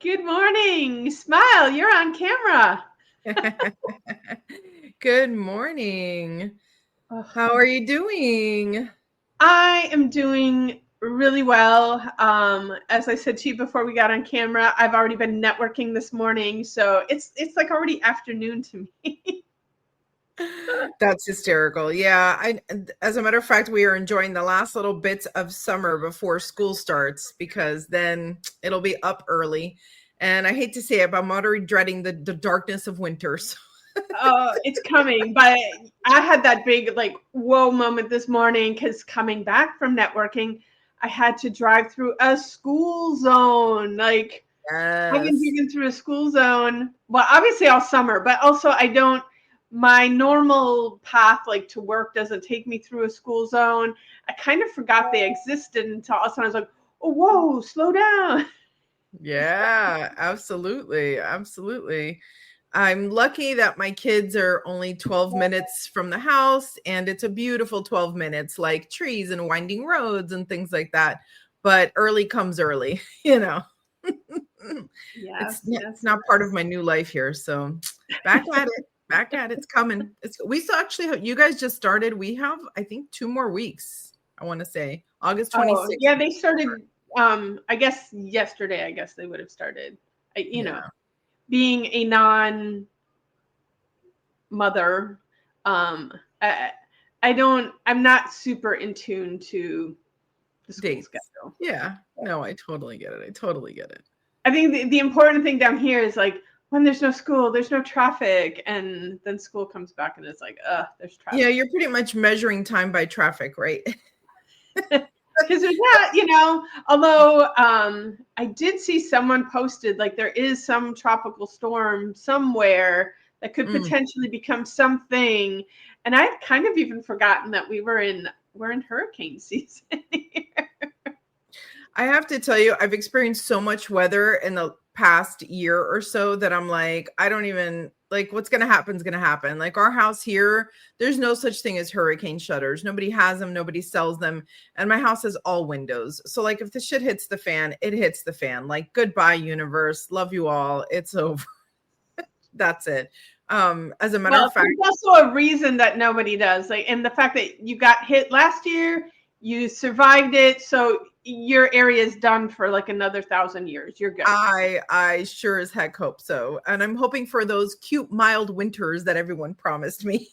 Good morning. Smile, you're on camera. Good morning. Ugh. How are you doing? I am doing really well. As I said to you before we got on camera, I've already been networking this morning, so it's like already afternoon to me. That's hysterical. Yeah, as a matter of fact, we are enjoying the last little bits of summer before school starts because then it'll be up early. And I hate to say it, but I'm already dreading the darkness of winters. It's coming, but I had that big like whoa moment this morning because coming back from networking, I had to drive through a school zone. Like I've been Yes. digging through a school zone. Well, obviously all summer, but also I don't. My normal path, like to work, doesn't take me through a school zone. I kind of forgot they existed until all of a sudden I was like, "Oh, whoa, slow down." Yeah, absolutely. Absolutely. I'm lucky that my kids are only 12 minutes from the house and it's a beautiful 12 minutes, like trees and winding roads and things like that. But early comes early, you know. Yes, It's yes, not part of my new life here. So back at it. Back at it. It's coming. We still actually have, you guys just started. We have, I think, 2 more weeks. I want to say August Oh, 26th. yeah, they started. I guess yesterday. I guess they would have started. Yeah. Being a non-mother, um, I, I don't. I'm not super in tune to the school Dates. schedule. Yeah. No, I totally get it. I totally get it. I think the important thing down here is like when there's no school, there's no traffic, and then school comes back and it's like, there's Yeah, traffic. you're pretty much measuring time by traffic, right? Because there's that, although I did see someone posted like there is some tropical storm somewhere that could Mm. potentially become something, and I'd kind of even forgotten that we're in hurricane season. I have to tell you, I've experienced so much weather in the past year or so that I'm like, I don't even like what's going to happen is going to happen. Like our house here, there's no such thing as hurricane shutters. Nobody has them, nobody sells them. And my house has all windows. So, like, if the shit hits the fan, it hits the fan. Like, goodbye, universe. Love you all. It's over. That's it. As a matter Well, of fact, there's also a reason that nobody does, like, and the fact that you got hit last year, you survived it, so your area is done for like another 1,000 years. You're good. I sure as heck hope so. And I'm hoping for those cute, mild winters that everyone promised me.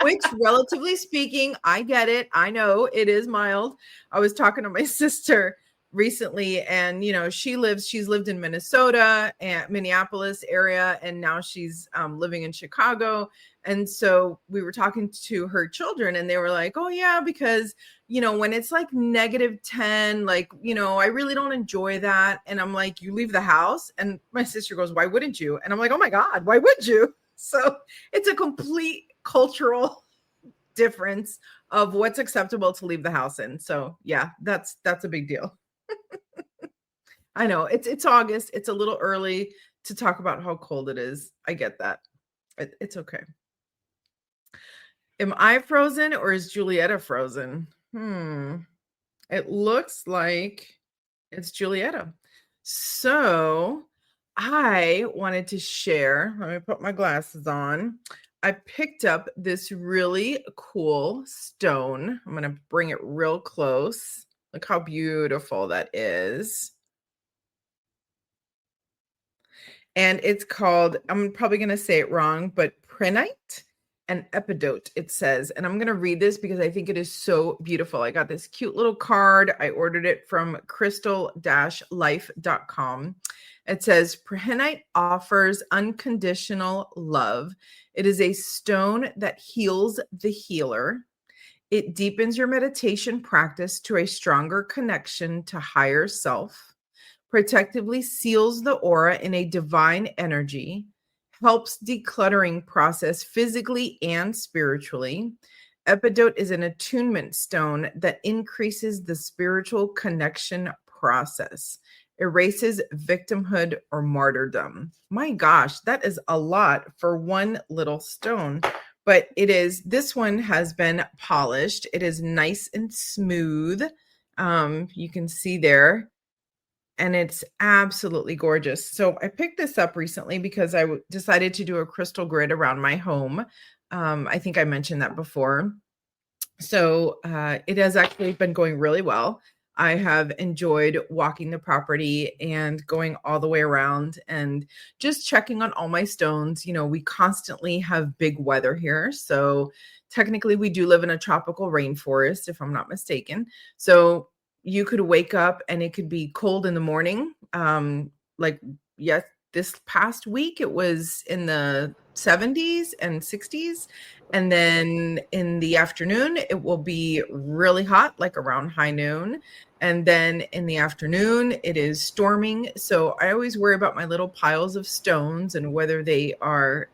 Which, relatively speaking, I get it. I know it is mild. I was talking to my sister recently, and she's lived in Minnesota and Minneapolis area, and now she's living in Chicago. And so we were talking to her children, and they were like, "Oh yeah, because when it's like -10, like I really don't enjoy that." And I'm like, "You leave the house?" And my sister goes, "Why wouldn't you?" And I'm like, "Oh my god, why would you?" So it's a complete cultural difference of what's acceptable to leave the house in. So yeah, that's a big deal. I know it's August. It's a little early to talk about how cold it is. I get that. It's okay. Am I frozen or is Julietta frozen? It looks like it's Julietta. So I wanted to share. Let me put my glasses on. I picked up this really cool stone. I'm going to bring it real close. Look how beautiful that is. And it's called, I'm probably going to say it wrong, but prenite and epidote, it says. And I'm going to read this because I think it is so beautiful. I got this cute little card. I ordered it from crystal-life.com. It says, Prehenite offers unconditional love. It is a stone that heals the healer. It deepens your meditation practice to a stronger connection to higher self, protectively seals the aura in a divine energy, helps decluttering process physically and spiritually. Epidote is an attunement stone that increases the spiritual connection process, erases victimhood or martyrdom. My gosh, that is a lot for one little stone. But this one has been polished. It is nice and smooth. You can see there and it's absolutely gorgeous. So I picked this up recently because I decided to do a crystal grid around my home. I think I mentioned that before. So it has actually been going really well. I have enjoyed walking the property and going all the way around and just checking on all my stones. You know, we constantly have big weather here. So technically, we do live in a tropical rainforest, if I'm not mistaken. So you could wake up and it could be cold in the morning. Like, yes, this past week, it was in the 70s and 60s. And then in the afternoon, it will be really hot, like around high noon. And then in the afternoon, it is storming. So I always worry about my little piles of stones and whether they are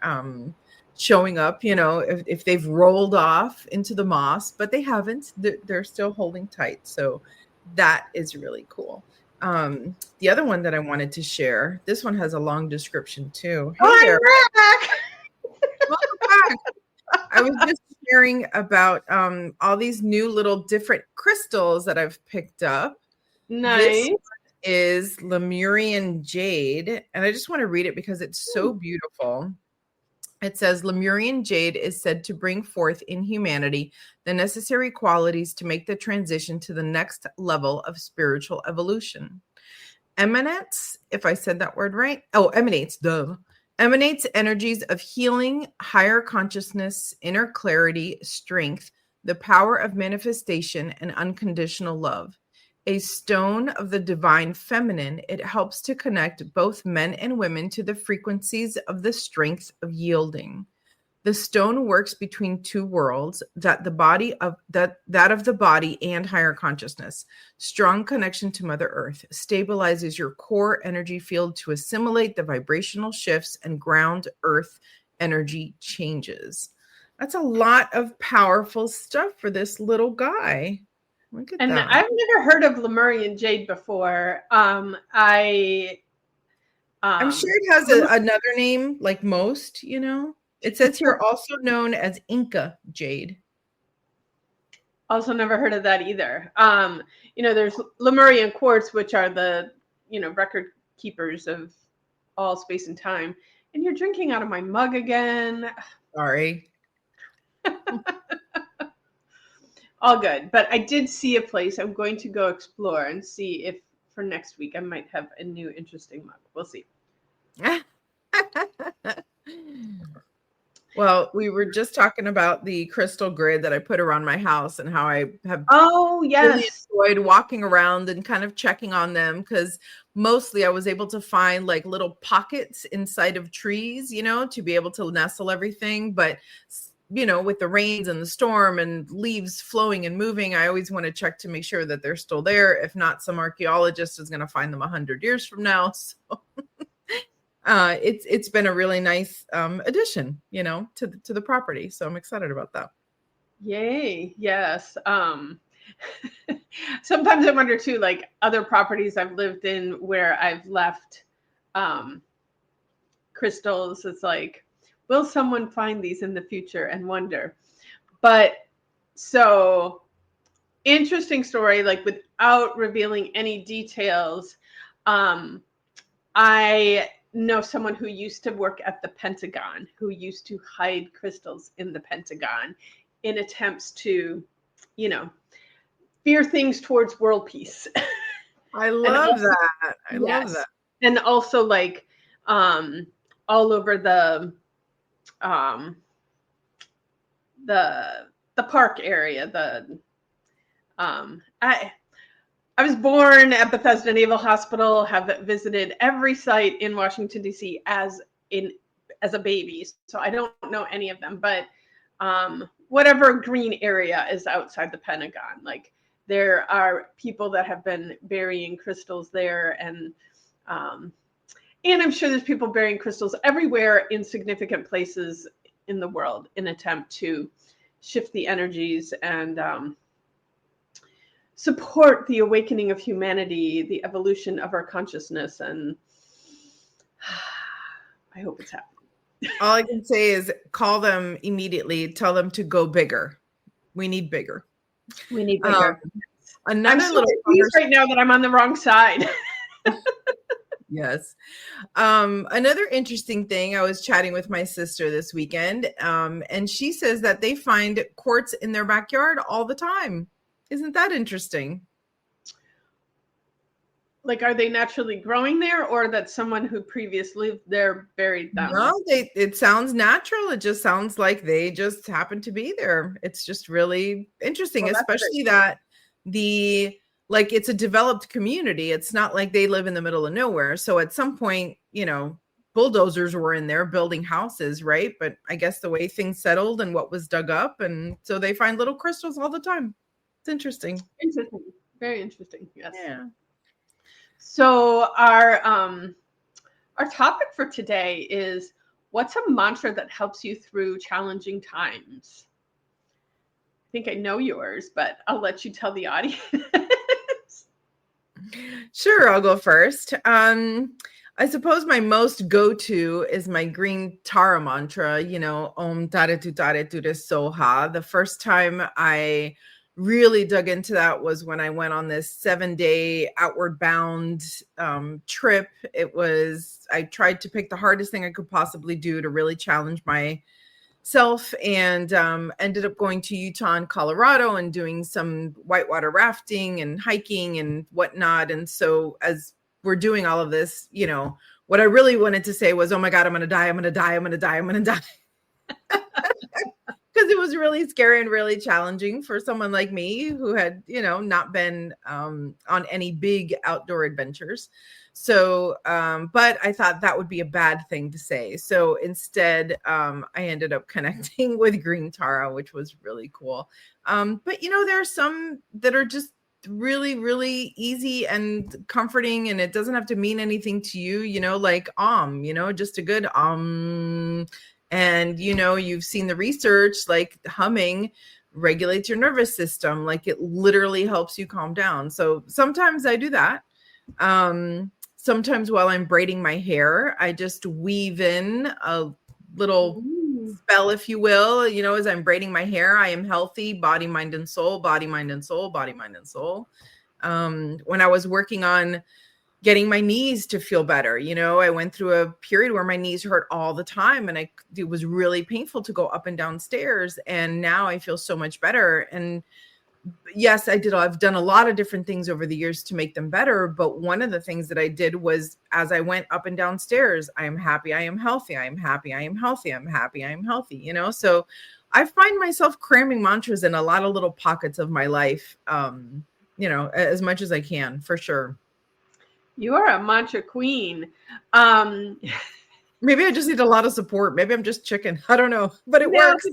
showing up, you know, if they've rolled off into the moss, but they haven't. They're still holding tight. So that is really cool. The other one that I wanted to share, this one has a long description too. Hey there. Back. Welcome back. I was just sharing about all these new little different crystals that I've picked up. Nice. This is Lemurian jade, and I just want to read it because it's so beautiful. It says, Lemurian jade is said to bring forth in humanity the necessary qualities to make the transition to the next level of spiritual evolution. Emanates, if I said that word right. Oh, emanates, duh. Emanates energies of healing, higher consciousness, inner clarity, strength, the power of manifestation, and unconditional love. A stone of the divine feminine, it helps to connect both men and women to the frequencies of the strength of yielding. The stone works between two worlds, that of the body and higher consciousness. Strong connection to Mother Earth stabilizes your core energy field to assimilate the vibrational shifts and ground Earth energy changes. That's a lot of powerful stuff for this little guy. Look at that. I've never heard of Lemurian jade before. I'm sure it has another name, like most, you know. It says here also known as Inca jade. Also never heard of that either. You know, there's Lemurian quartz, which are the, you know, record keepers of all space and time. And you're drinking out of my mug again. Sorry. All good. But I did see a place. I'm going to go explore and see if for next week I might have a new interesting mug. We'll see. Well, we were just talking about the crystal grid that I put around my house and how I have really enjoyed walking around and kind of checking on them, because mostly I was able to find like little pockets inside of trees, you know, to be able to nestle everything. But, you know, with the rains and the storm and leaves flowing and moving, I always want to check to make sure that they're still there. If not, some archaeologist is going to find them 100 years from now. So it's been a really nice addition, you know, to the property. So I'm excited about that. Yay. Yes. Sometimes I wonder too, like other properties I've lived in where I've left crystals. It's like, will someone find these in the future and wonder? But so interesting story, like without revealing any details. I know someone who used to work at the Pentagon, who used to hide crystals in the Pentagon in attempts to, you know, fear things towards world peace. I love that. I love that. And also like all over the park area, I was born at Bethesda Naval Hospital, have visited every site in Washington, D.C. as a baby. So I don't know any of them, but whatever green area is outside the Pentagon, like there are people that have been burying crystals there. And I'm sure there's people burying crystals everywhere in significant places in the world in attempt to shift the energies and support the awakening of humanity, the evolution of our consciousness, and I hope it's happening. All I can say is call them immediately. Tell them to go bigger. We need bigger. We need bigger. Another I'm little confused right now that I'm on the wrong side. Yes. Another interesting thing, I was chatting with my sister this weekend, and she says that they find quartz in their backyard all the time. Isn't that interesting? Like, are they naturally growing there, or that someone who previously lived there buried them? No, it sounds natural. It just sounds like they just happen to be there. It's just really interesting, Well, that's great. especially that the like it's a developed community. It's not like they live in the middle of nowhere. So at some point, bulldozers were in there building houses, right? But I guess the way things settled and what was dug up, and so they find little crystals all the time. It's interesting. Interesting. Very interesting. Yes. Yeah. So our topic for today is, what's a mantra that helps you through challenging times? I think I know yours, but I'll let you tell the audience. Sure, I'll go first. I suppose my most go-to is my green Tara mantra, Om Tare Tu Tare Tu Re Soha. The first time I really dug into that was when I went on this 7-day outward bound trip. I tried to pick the hardest thing I could possibly do to really challenge myself, and ended up going to Utah and Colorado and doing some whitewater rafting and hiking and whatnot. And so as we're doing all of this, what I really wanted to say was, oh my God, I'm going to die. I'm going to die. I'm going to die. I'm going to die. Because it was really scary and really challenging for someone like me who had, not been on any big outdoor adventures. So, but I thought that would be a bad thing to say. So instead, I ended up connecting with green Tara, which was really cool. But, there are some that are just really, really easy and comforting, and it doesn't have to mean anything to you, like just a good and you've seen the research, like humming regulates your nervous system, like it literally helps you calm down. So sometimes I do that. Sometimes while I'm braiding my hair, I just weave in a little spell, if you will, as I'm braiding my hair. I am healthy, body, mind, and soul, body, mind, and soul, body, mind, and soul. When I was working on getting my knees to feel better, I went through a period where my knees hurt all the time, and it was really painful to go up and down stairs. And now I feel so much better. And yes, I've done a lot of different things over the years to make them better. But one of the things that I did was, as I went up and down stairs, I am happy, I am healthy, I am happy, I am healthy, I'm happy, I am healthy, So I find myself cramming mantras in a lot of little pockets of my life, as much as I can, for sure. You are a mantra queen. Maybe I just need a lot of support. Maybe I'm just chicken. I don't know, but it works.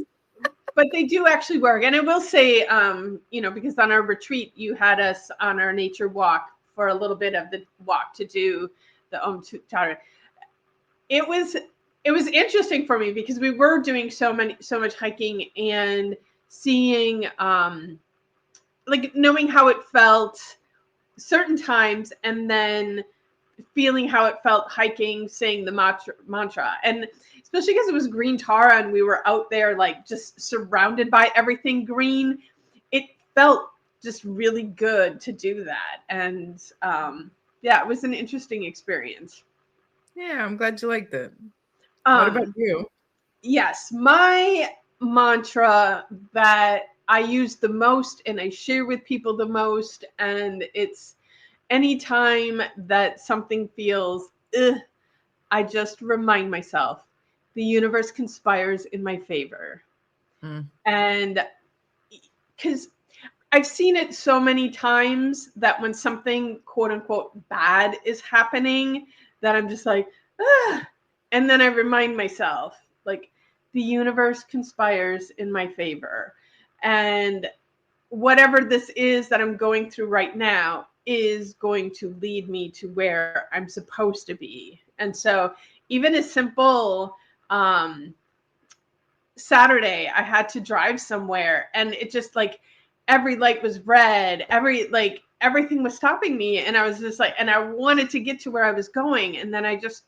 But they do actually work. And I will say, because on our retreat, you had us on our nature walk for a little bit of the walk to do the Om Tara. It was interesting for me because we were doing so much hiking and seeing, like knowing how it felt certain times, and then feeling how it felt hiking, saying the mantra. And especially because it was green Tara and we were out there like just surrounded by everything green, it felt just really good to do that. And it was an interesting experience. Yeah, I'm glad you liked it. What about you? Yes, my mantra that I use the most and I share with people the most, and it's anytime that something feels, I just remind myself, the universe conspires in my favor. And because I've seen it so many times that when something quote unquote bad is happening, that I'm just like, and then I remind myself, like, the universe conspires in my favor. And whatever this is that I'm going through right now is going to lead me to where I'm supposed to be. And so even a simple Saturday, I had to drive somewhere, and it just like every light was red, everything was stopping me, and I was just like, and I wanted to get to where I was going, and then I just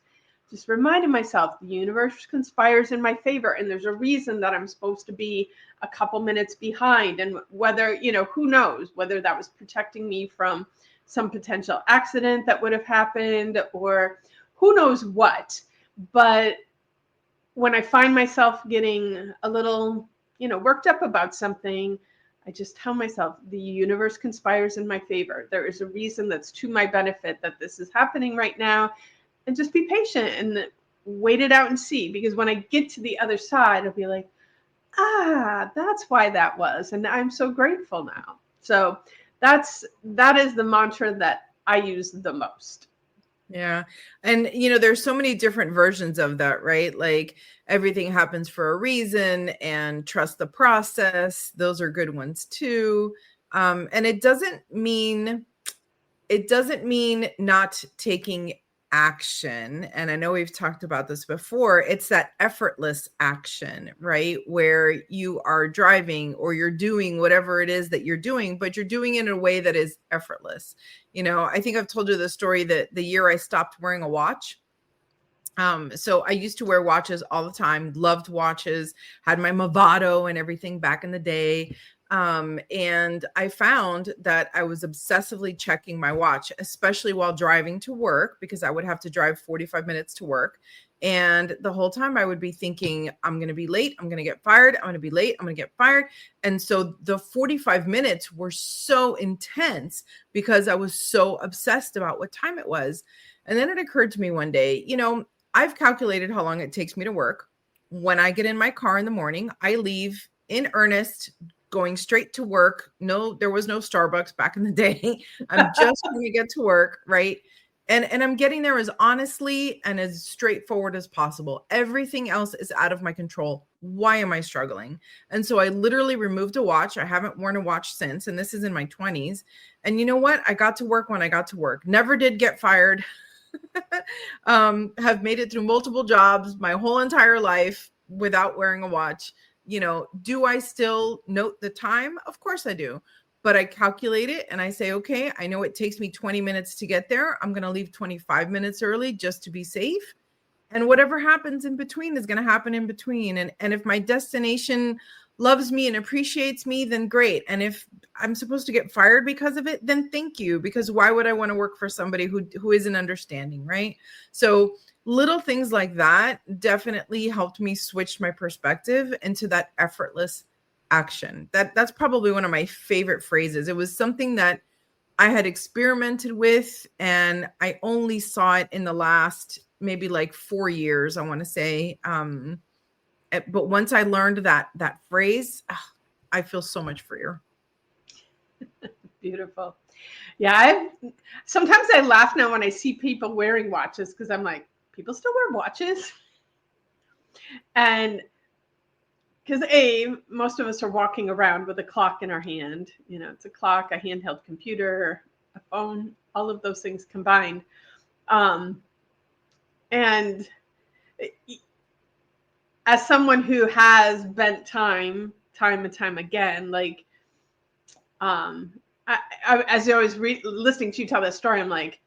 reminded myself, the universe conspires in my favor, and there's a reason that I'm supposed to be a couple minutes behind. And whether, who knows whether that was protecting me from some potential accident that would have happened, or who knows what. But when I find myself getting a little, worked up about something, I just tell myself the universe conspires in my favor. There is a reason that's to my benefit that this is happening right now, and just be patient and wait it out and see. Because when I get to the other side, I'll be like, that's why that was. And I'm so grateful now. So that is the mantra that I use the most. Yeah. And, there's so many different versions of that, right? Like everything happens for a reason, and trust the process. Those are good ones too. And it doesn't mean not taking action. And I know we've talked about this before. It's that effortless action, right? Where you are driving or you're doing whatever it is that you're doing, but you're doing it in a way that is effortless. I think I've told you the story that the year I stopped wearing a watch. So I used to wear watches all the time, loved watches, had my Movado and everything back in the day. And I found that I was obsessively checking my watch, especially while driving to work, because I would have to drive 45 minutes to work. And the whole time I would be thinking, I'm going to be late. I'm going to get fired. I'm going to be late. I'm going to get fired. And so the 45 minutes were so intense because I was so obsessed about what time it was. And then it occurred to me one day, I've calculated how long it takes me to work. When I get in my car in the morning, I leave in earnest, going straight to work. No, there was no Starbucks back in the day. I'm just going to get to work, right? And I'm getting there as honestly and as straightforward as possible. Everything else is out of my control. Why am I struggling? And so I literally removed a watch. I haven't worn a watch since, and this is in my 20s. And you know what? I got to work when I got to work. Never did get fired. Have made it through multiple jobs my whole entire life without wearing a watch. Do I still note the time? Of course I do. But I calculate it and I say, okay, I know it takes me 20 minutes to get there. I'm going to leave 25 minutes early just to be safe. And whatever happens in between is going to happen in between. And if my destination loves me and appreciates me, then great. And if I'm supposed to get fired because of it, then thank you. Because why would I want to work for somebody who isn't understanding, right? So little things like that definitely helped me switch my perspective into that effortless action. That's probably one of my favorite phrases. It was something that I had experimented with, and I only saw it in the last maybe like 4 years, I want to say. But once I learned that phrase, I feel so much freer. Beautiful. Yeah, sometimes I laugh now when I see people wearing watches, because I'm like, people still wear watches? And because most of us are walking around with a clock in our hand. It's a clock, a handheld computer, a phone, all of those things combined. And as someone who has bent time and time again, like, as I was listening to you tell that story, I'm like,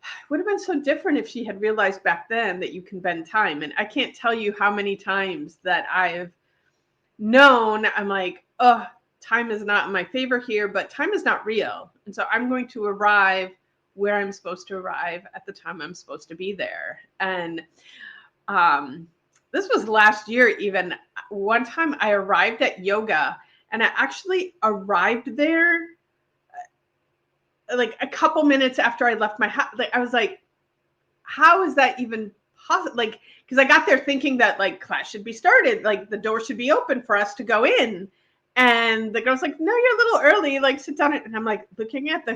it would have been so different if she had realized back then that you can bend time. And I can't tell you how many times that I've known, I'm like, oh, time is not in my favor here, but time is not real. And so I'm going to arrive where I'm supposed to arrive at the time I'm supposed to be there. And this was last year even. One time I arrived at yoga, and I actually arrived there like a couple minutes after I left my house. Like, I was like, how is that even possible? Like, because I got there thinking that like class should be started, like the door should be open for us to go in. And the girl's like, no, you're a little early, like sit down. And I'm like looking at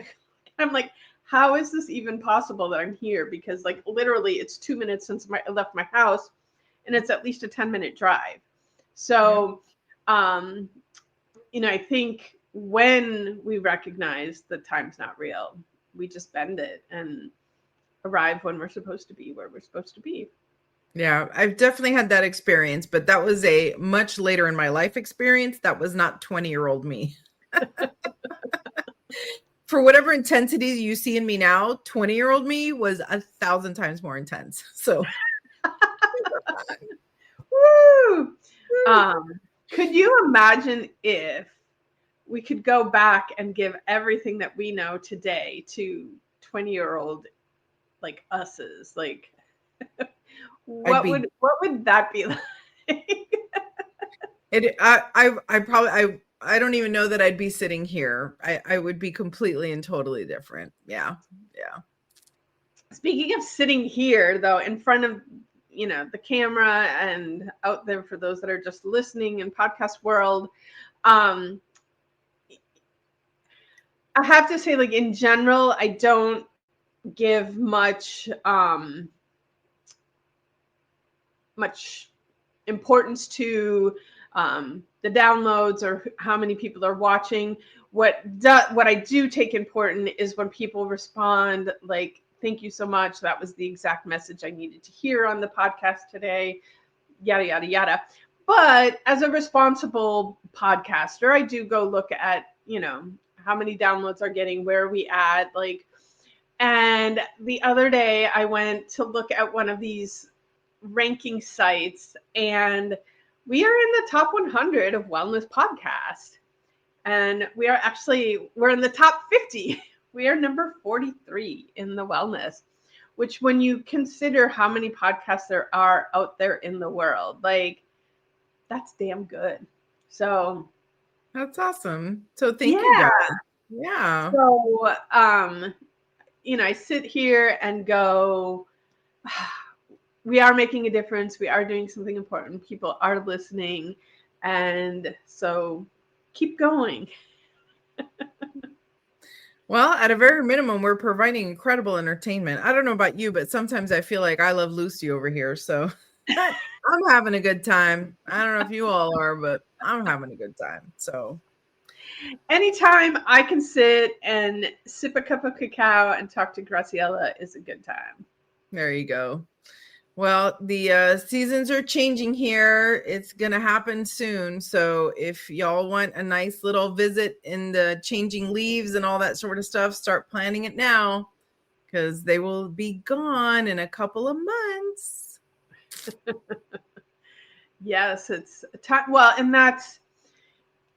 I'm like, how is this even possible that I'm here? Because like literally it's 2 minutes since I left my house, and it's at least a 10-minute drive. So, I think when we recognize that time's not real, we just bend it and arrive when we're supposed to be where we're supposed to be. Yeah, I've definitely had that experience, but that was a much later in my life experience. That was not 20-year-old me. For whatever intensity you see in me now, 20-year-old me was 1,000 times more intense. So, woo! Could you imagine if we could go back and give everything that we know today to 20-year-old like us's, like what would that be like? I don't even know that I'd be sitting here. I would be completely and totally different. Yeah. Speaking of sitting here, though, in front of, the camera and out there for those that are just listening in podcast world, I have to say, like, in general, I don't give much importance to the downloads or how many people are watching. What I do take important is when people respond like, thank you so much, that was the exact message I needed to hear on the podcast today, yada yada yada. But as a responsible podcaster, I do go look at how many downloads are getting, where are we at, like. And the other day I went to look at one of these ranking sites, and we are in the top 100 of wellness podcasts, and we're in the top 50. We are number 43 in the wellness, which, when you consider how many podcasts there are out there in the world, like, that's damn good. So that's awesome. So thank you guys. Yeah. So I sit here and go, we are making a difference. We are doing something important. People are listening. And so keep going. Well, at a very minimum, we're providing incredible entertainment. I don't know about you, but sometimes I feel like I love Lucy over here. So I'm having a good time. I don't know if you all are, but I'm having a good time. So anytime I can sit and sip a cup of cacao and talk to Graciela is a good time. There you go. Well, the seasons are changing here. It's going to happen soon. So if y'all want a nice little visit in the changing leaves and all that sort of stuff, start planning it now, because they will be gone in a couple of months. Yes, it's time. Well, and that's,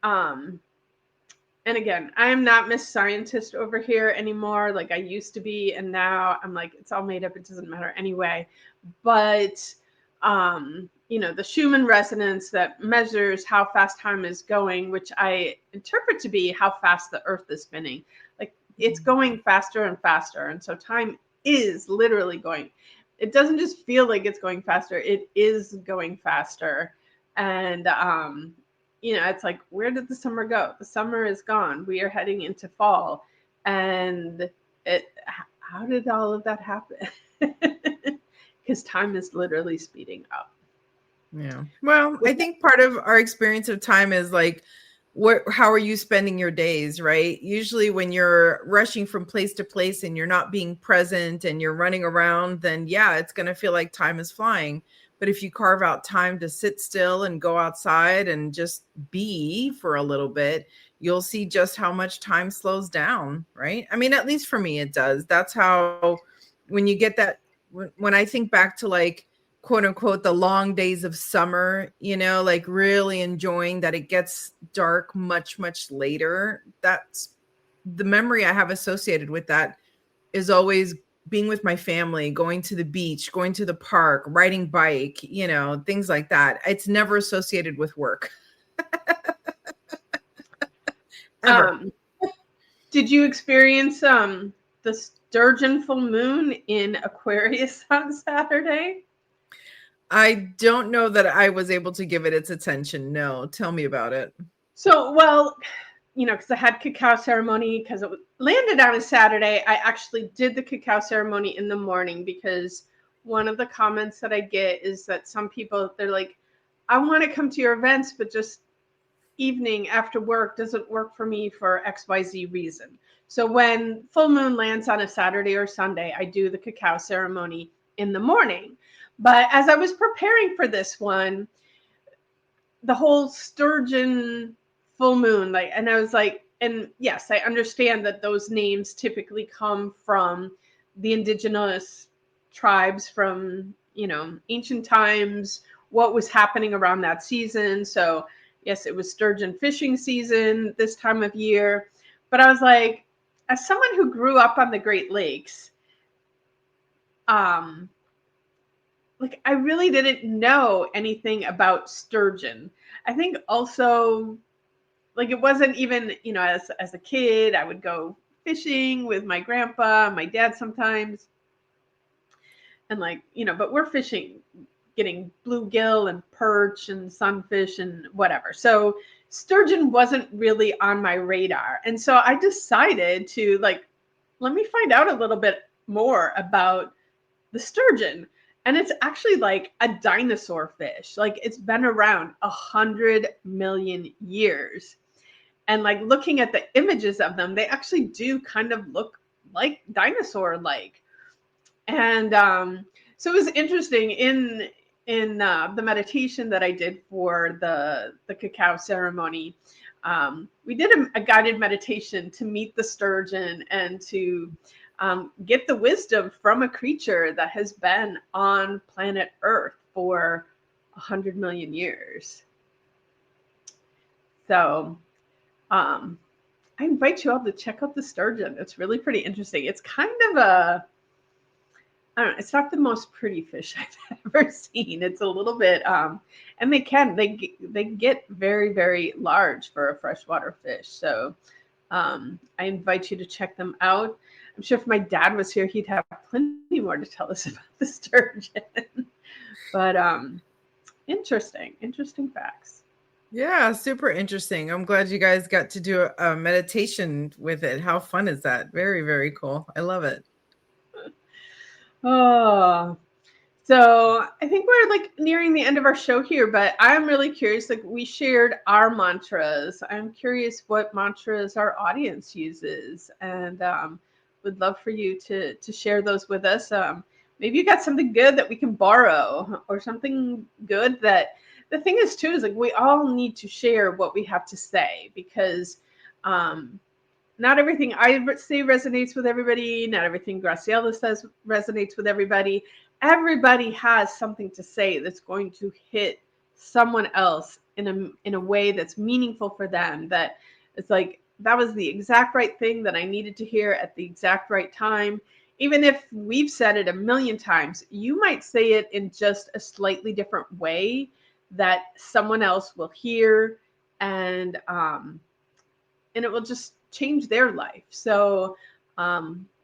and again, I am not Miss Scientist over here anymore, like I used to be, and now I'm like, it's all made up. It doesn't matter anyway. But the Schumann resonance that measures how fast time is going, which I interpret to be how fast the Earth is spinning. Like, it's going faster and faster, and so time is literally going. It doesn't just feel like it's going faster; it is going faster, and it's like, where did the summer go? The summer is gone. We are heading into fall. And how did all of that happen? Because time is literally speeding up. Yeah. Well, I think part of our experience of time is like, how are you spending your days, right? Usually when you're rushing from place to place and you're not being present and you're running around, then yeah, it's going to feel like time is flying. But if you carve out time to sit still and go outside and just be for a little bit, you'll see just how much time slows down, right? I mean, at least for me, it does. That's how, when you get that, when I think back to like, quote unquote, the long days of summer, like really enjoying that it gets dark much, much later. That's the memory I have associated with that, is always being with my family, going to the beach, going to the park, riding bike, things like that. It's never associated with work. Ever. Did you experience the sturgeon full moon in Aquarius on Saturday? I don't know that I was able to give it its attention. No, tell me about it. So, well, because I had cacao ceremony, because it landed on a Saturday. I actually did the cacao ceremony in the morning, because one of the comments that I get is that some people, they're like, I want to come to your events, but just evening after work doesn't work for me for XYZ reason. So when full moon lands on a Saturday or Sunday, I do the cacao ceremony in the morning. But as I was preparing for this one, the whole sturgeon full moon, and I was like, and yes, I understand that those names typically come from the indigenous tribes from, ancient times, what was happening around that season. So Yes, it was sturgeon fishing season this time of year. But I was like, as someone who grew up on the Great Lakes, like I really didn't know anything about sturgeon. I think also like it wasn't even, you know, as a kid, I would go fishing with my grandpa, my dad sometimes. And like, you know, but we're fishing, getting bluegill and perch and sunfish and whatever. So sturgeon wasn't really on my radar. And so I decided to like, let me find out a little bit more about the sturgeon. And it's actually like a dinosaur fish. Like it's been around 100 million years. And like looking at the images of them, they actually do kind of look like dinosaur like. And so it was interesting in the meditation that I did for the cacao ceremony. We did a guided meditation to meet the sturgeon and to get the wisdom from a creature that has been on planet Earth for 100 million years. So I invite you all to check out the sturgeon. It's really pretty interesting. It's kind of a, I don't know, it's not the most pretty fish I've ever seen. It's a little bit, and they get very, very large for a freshwater fish. So I invite you to check them out. I'm sure if my dad was here, he'd have plenty more to tell us about the sturgeon. But interesting facts. Yeah, super interesting. I'm glad you guys got to do a meditation with it. How fun is that? Very, very cool. I love it. Oh, so I think we're like nearing the end of our show here, but I'm really curious. Like we shared our mantras. I'm curious what mantras our audience uses, and would love for you to share those with us. Maybe you got something good that we can borrow, or something good that. The thing is too is like we all need to share what we have to say because not everything I say resonates with everybody. Not everything Graciela says resonates with everybody. Everybody has something to say that's going to hit someone else in a way that's meaningful for them. That it's like that was the exact right thing that I needed to hear at the exact right time. Even if we've said it a million times, you might say it in just a slightly different way that someone else will hear, and it will just change their life. So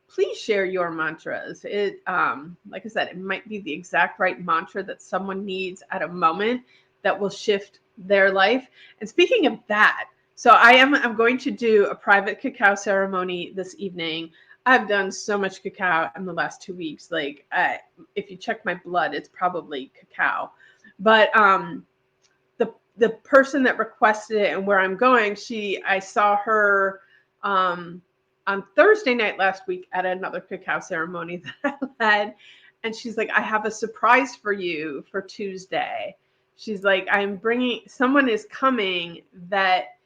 please share your mantras. It like I said, it might be the exact right mantra that someone needs at a moment that will shift their life. And speaking of that, so I'm going to do a private cacao ceremony this evening. I've done so much cacao in the last 2 weeks. Like if you check my blood, it's probably cacao. But the person that requested it and where I'm going, I saw her on Thursday night last week at another cacao ceremony that I led. And she's like, I have a surprise for you for Tuesday. She's like, someone is coming that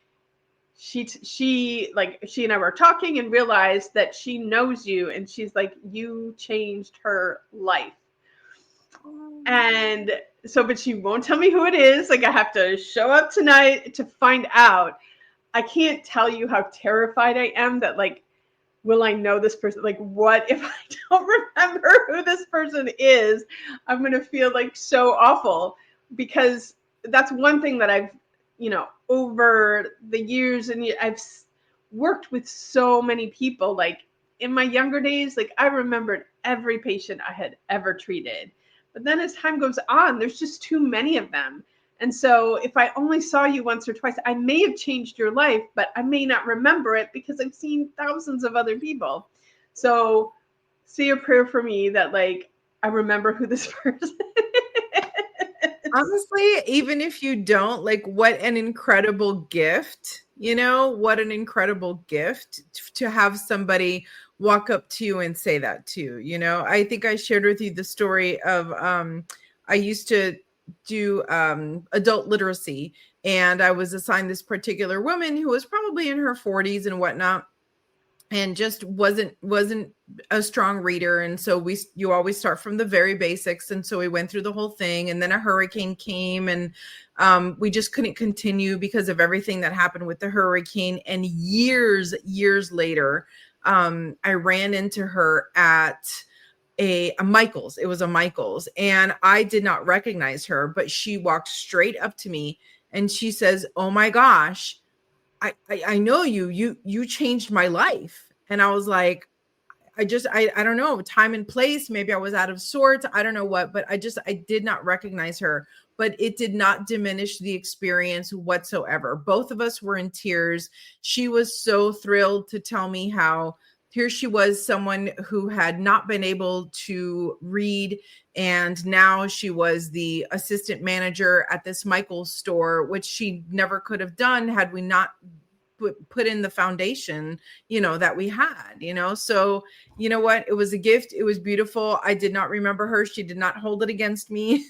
she and I were talking and realized that she knows you. And she's like, you changed her life. And so, but she won't tell me who it is. Like I have to show up tonight to find out. I can't tell you how terrified I am that like, will I know this person? Like, what if I don't remember who this person is? I'm going to feel like so awful because that's one thing that I've, over the years and I've worked with so many people. Like in my younger days, like I remembered every patient I had ever treated. But then as time goes on, there's just too many of them. And so if I only saw you once or twice, I may have changed your life, but I may not remember it because I've seen thousands of other people. So say a prayer for me that like, I remember who this person is. Honestly, even if you don't, like what an incredible gift, what an incredible gift to have somebody walk up to you and say that to you. I think I shared with you the story of I used to do adult literacy, and I was assigned this particular woman who was probably in her 40s and whatnot. and just wasn't a strong reader. And so you always start from the very basics. And so we went through the whole thing, and then a hurricane came, and we just couldn't continue because of everything that happened with the hurricane. And years later, I ran into her at a Michael's. It was a Michael's, and I did not recognize her, but she walked straight up to me and she says, "Oh my gosh, I know you changed my life." And I was like, I don't know, time and place. Maybe I was out of sorts. I don't know what, but I did not recognize her, but it did not diminish the experience whatsoever. Both of us were in tears. She was so thrilled to tell me how here she was, someone who had not been able to read. And now she was the assistant manager at this Michael's store, which she never could have done had we not put in the foundation, that we had, so you know what, it was a gift. It was beautiful. I did not remember her. She did not hold it against me.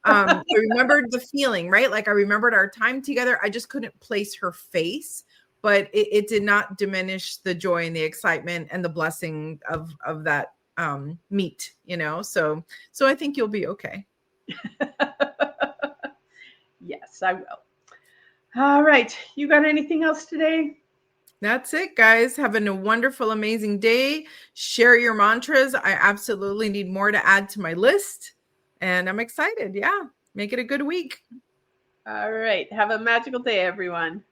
I remembered the feeling, right? Like I remembered our time together. I just couldn't place her face, but it did not diminish the joy and the excitement and the blessing of that meet, so I think you'll be okay. Yes, I will. All right. You got anything else today? That's it, guys. Having a wonderful, amazing day. Share your mantras. I absolutely need more to add to my list. And I'm excited. Yeah. Make it a good week. All right. Have a magical day, everyone.